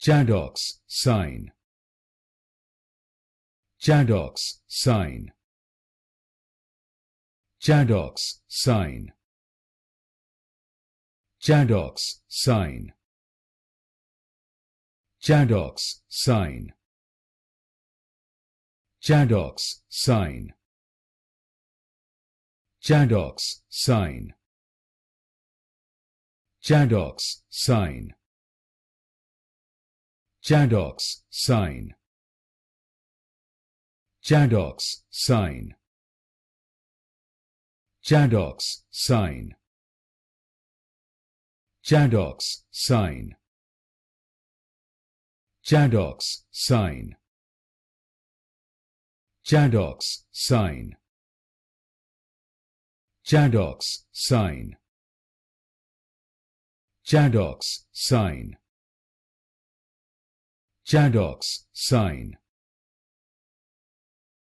Chaddock's sign. Chaddock's sign. Chaddock's sign. Chaddock's sign. Chaddock's sign. Chaddock's sign. Chaddock's sign. Chaddock's sign. Chaddock's sign. Chaddock's sign. Chaddock's sign. Chaddock's sign. Chaddock's sign. Chaddock's sign. Chaddock's sign. Chaddock's sign. Chaddock's sign.